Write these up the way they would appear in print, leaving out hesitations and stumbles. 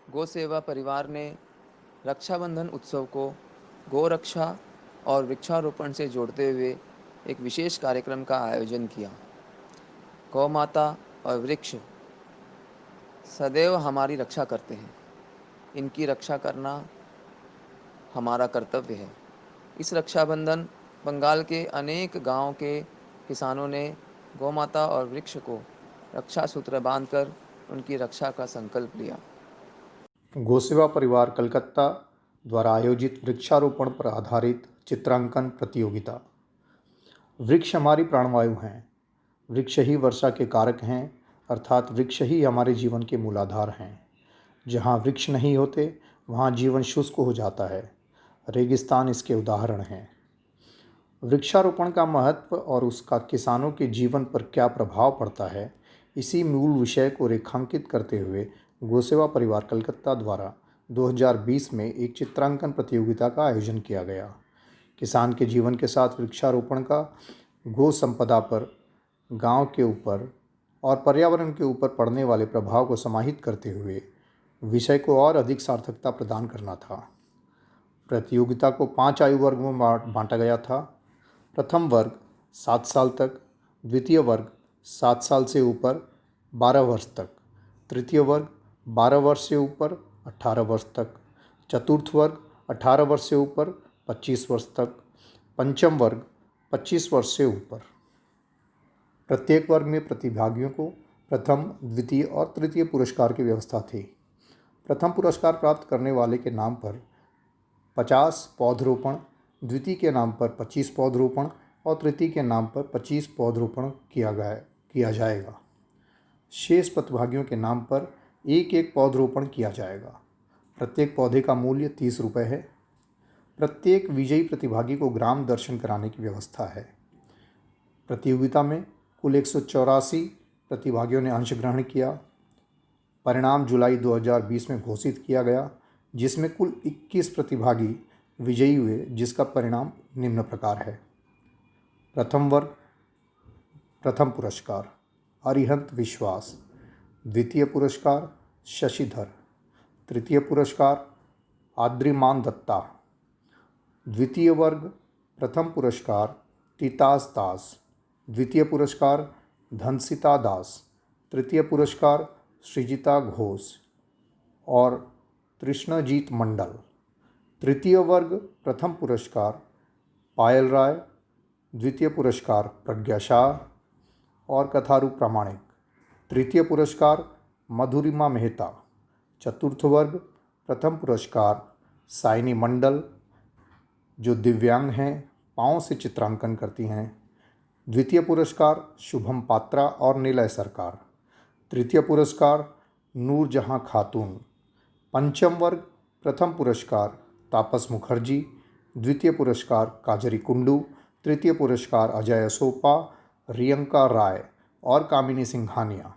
गौ सेवा परिवार ने रक्षाबंधन उत्सव को गोरक्षा और वृक्षारोपण से जोड़ते हुए एक विशेष कार्यक्रम का आयोजन किया। गौ माता और वृक्ष सदैव हमारी रक्षा करते हैं। इनकी रक्षा करना हमारा कर्तव्य है। इस रक्षाबंधन बंगाल के अनेक गांव के किसानों ने गौ माता और वृक्ष को रक्षा सूत्र बांधकर उनकी रक्षा का संकल्प लिया। गोसेवा परिवार कलकत्ता द्वारा आयोजित वृक्षारोपण पर आधारित चित्रांकन प्रतियोगिता। वृक्ष हमारी प्राणवायु हैं। वृक्ष ही वर्षा के कारक हैं, अर्थात वृक्ष ही हमारे जीवन के मूलाधार हैं। जहाँ वृक्ष नहीं होते वहाँ जीवन शुष्क हो जाता है। रेगिस्तान इसके उदाहरण हैं। वृक्षारोपण का महत्व और उसका किसानों के जीवन पर क्या प्रभाव पड़ता है, इसी मूल विषय को रेखांकित करते हुए गोसेवा परिवार कलकत्ता द्वारा 2020 में एक चित्रांकन प्रतियोगिता का आयोजन किया गया। किसान के जीवन के साथ वृक्षारोपण का गो संपदा पर, गांव के ऊपर और पर्यावरण के ऊपर पड़ने वाले प्रभाव को समाहित करते हुए विषय को और अधिक सार्थकता प्रदान करना था। प्रतियोगिता को 5 आयु वर्गों में बांटा गया था। प्रथम वर्ग 7 साल तक, द्वितीय वर्ग 7 साल से ऊपर 12 वर्ष तक, तृतीय वर्ग 12 वर्ष से ऊपर 18 वर्ष तक, चतुर्थ वर्ग 18 वर्ष से ऊपर 25 वर्ष तक, पंचम वर्ग 25 वर्ष से ऊपर। प्रत्येक वर्ग में प्रतिभागियों को प्रथम, द्वितीय और तृतीय पुरस्कार की व्यवस्था थी। प्रथम पुरस्कार प्राप्त करने वाले के नाम पर 50 पौधरोपण, द्वितीय के नाम पर 25 पौधरोपण और तृतीय के नाम पर 25 पौधरोपण किया जाएगा। शेष प्रतिभागियों के नाम पर एक एक पौधरोपण किया जाएगा। प्रत्येक पौधे का मूल्य 30 रुपये है। प्रत्येक विजयी प्रतिभागी को ग्राम दर्शन कराने की व्यवस्था है। प्रतियोगिता में कुल 184 प्रतिभागियों ने अंशग्रहण किया। परिणाम जुलाई 2020 में घोषित किया गया, जिसमें कुल 21 प्रतिभागी विजयी हुए, जिसका परिणाम निम्न प्रकार है। प्रथम वर्ग प्रथम पुरस्कार अरिहंत विश्वास, द्वितीय पुरस्कार शशिधर, तृतीय पुरस्कार आद्रिमान दत्ता, द्वितीय वर्ग प्रथम पुरस्कार तितास दास, द्वितीय पुरस्कार धनसिता दास, तृतीय पुरस्कार सृजिता घोष और कृष्णजीत मंडल, तृतीय वर्ग प्रथम पुरस्कार पायल राय, द्वितीय पुरस्कार प्रज्ञा शाह और कथारू प्रामाणिक, तृतीय पुरस्कार मधुरिमा मेहता, चतुर्थ वर्ग प्रथम पुरस्कार साइनी मंडल जो दिव्यांग हैं, पाँव से चित्रांकन करती हैं, द्वितीय पुरस्कार शुभम पात्रा और निलय सरकार, तृतीय पुरस्कार नूरजहां खातून, पंचम वर्ग प्रथम पुरस्कार तापस मुखर्जी, द्वितीय पुरस्कार काजरी कुंडू, तृतीय पुरस्कार अजय सोपा, रियंका राय और कामिनी सिंघानिया।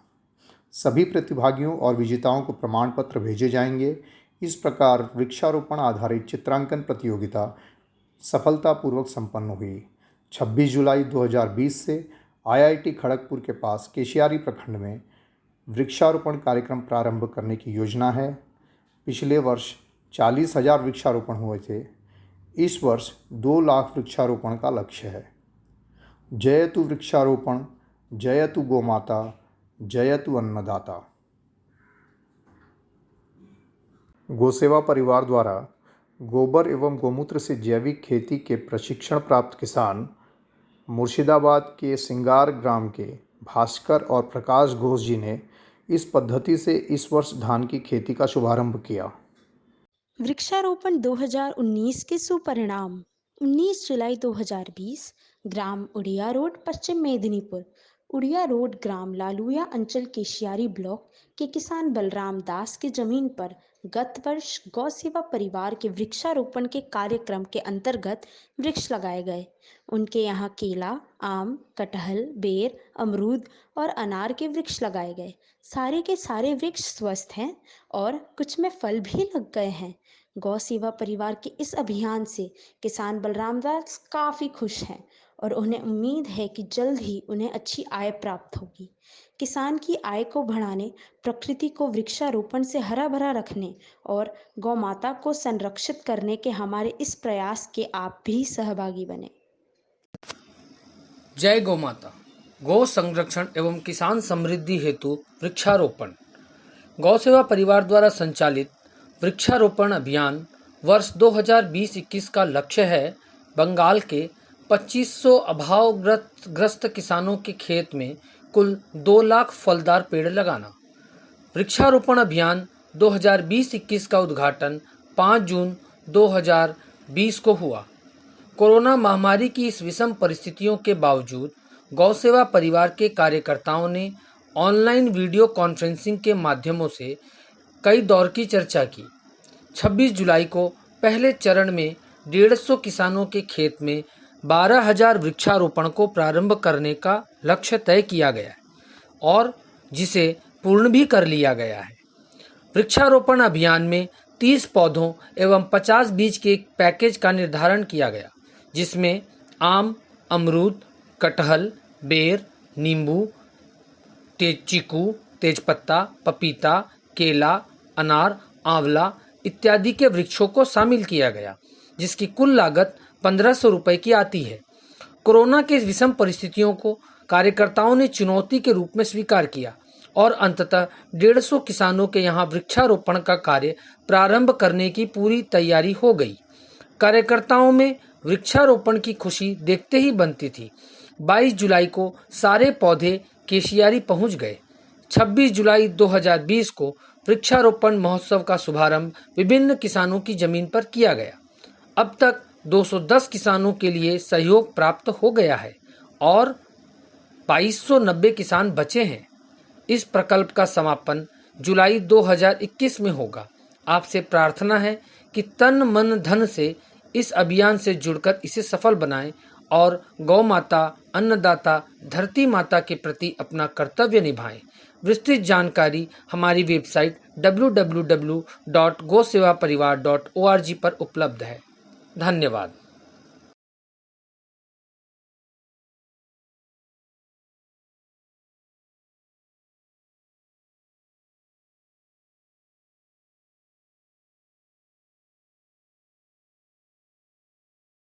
सभी प्रतिभागियों और विजेताओं को प्रमाण पत्र भेजे जाएंगे। इस प्रकार वृक्षारोपण आधारित चित्रांकन प्रतियोगिता सफलतापूर्वक संपन्न हुई। 26 जुलाई 2020 से आईआईटी खड़गपुर के पास केशियारी प्रखंड में वृक्षारोपण कार्यक्रम प्रारंभ करने की योजना है। पिछले वर्ष 40,000 वृक्षारोपण हुए थे। इस वर्ष 2 लाख वृक्षारोपण का लक्ष्य है। जयतु वृक्षारोपण, जयतु गोमाता, जयतु अन्नदाता। गोसेवा परिवार द्वारा गोबर एवं गोमूत्र से जैविक खेती के प्रशिक्षण प्राप्त किसान मुर्शिदाबाद के सिंगार ग्राम के भास्कर और प्रकाश घोष जी ने इस पद्धति से इस वर्ष धान की खेती का शुभारंभ किया। वृक्षारोपण 2019 के सुपरिणाम। 19 जुलाई 2020 ग्राम उड़िया रोड, पश्चिम मेदिनीपुर। उड़िया रोड ग्राम लालुया अंचल केशियारी ब्लॉक के किसान बलराम दास की जमीन पर गत वर्ष गौ सेवा परिवार के वृक्षारोपण के कार्यक्रम के अंतर्गत वृक्ष लगाए गए। उनके यहाँ केला, आम, कटहल, बेर, अमरूद और अनार के वृक्ष लगाए गए। सारे के सारे वृक्ष स्वस्थ हैं और कुछ में फल भी लग गए हैं। गौ सेवा परिवार के इस अभियान से किसान बलराम दास काफ़ी खुश हैं और उन्हें उम्मीद है कि जल्द ही उन्हें अच्छी आय प्राप्त होगी। किसान की आय को बढ़ाने, प्रकृति को वृक्षारोपण से हरा भरा रखने और गौ माता को संरक्षित करने के हमारे इस प्रयास के आप भी सहभागी बने। जय गौ माता। गौ संरक्षण एवं किसान समृद्धि हेतु वृक्षारोपण। गौ सेवा परिवार द्वारा संचालित वृक्षारोपण अभियान वर्ष 2020-21 का लक्ष्य है बंगाल के 2500 अभावग्रस्त किसानों के खेत में कुल 2 लाख फलदार पेड़ लगाना। वृक्षारोपण अभियान 2020-21 का उद्घाटन 5 जून 2020 को हुआ। कोरोना महामारी की इस विषम परिस्थितियों के बावजूद गौ सेवा परिवार के कार्यकर्ताओं ने ऑनलाइन वीडियो कॉन्फ्रेंसिंग के माध्यमों से कई दौर की चर्चा की। 26 जुलाई को पहले चरण में 150 किसानों के खेत में 12,000 वृक्षारोपण को प्रारंभ करने का लक्ष्य तय किया गया है और जिसे पूर्ण भी कर लिया गया है। वृक्षारोपण अभियान में 30 पौधों एवं 50 बीज के एक पैकेज का निर्धारण किया गया, जिसमें आम, अमरूद, कटहल, बेर, नींबू, चीकू, तेजपत्ता, पपीता, केला, अनार, आंवला इत्यादि के वृक्षों को शामिल किया गया, जिसकी कुल लागत 1500 रुपये की आती है। कोरोना के विषम परिस्थितियों को कार्यकर्ताओं ने चुनौती के रूप में स्वीकार किया और अंततः 150 किसानों के यहाँ वृक्षारोपण का कार्य प्रारंभ करने की पूरी तैयारी हो गई। कार्यकर्ताओं में वृक्षारोपण की खुशी देखते ही बनती थी। 22 जुलाई को सारे पौधे केशियारी पहुंच गए। 26 जुलाई 2020 को वृक्षारोपण महोत्सव का शुभारंभ विभिन्न किसानों की जमीन पर किया गया। अब तक 210 किसानों के लिए सहयोग प्राप्त हो गया है और 2290 किसान बचे हैं। इस प्रकल्प का समापन जुलाई 2021 में होगा। आपसे प्रार्थना है कि तन मन धन से इस अभियान से जुड़कर इसे सफल बनाएं और गौ माता, अन्नदाता, धरती माता के प्रति अपना कर्तव्य निभाएं। विस्तृत जानकारी हमारी वेबसाइट www.gosevaparivar.org पर उपलब्ध है। धन्यवाद।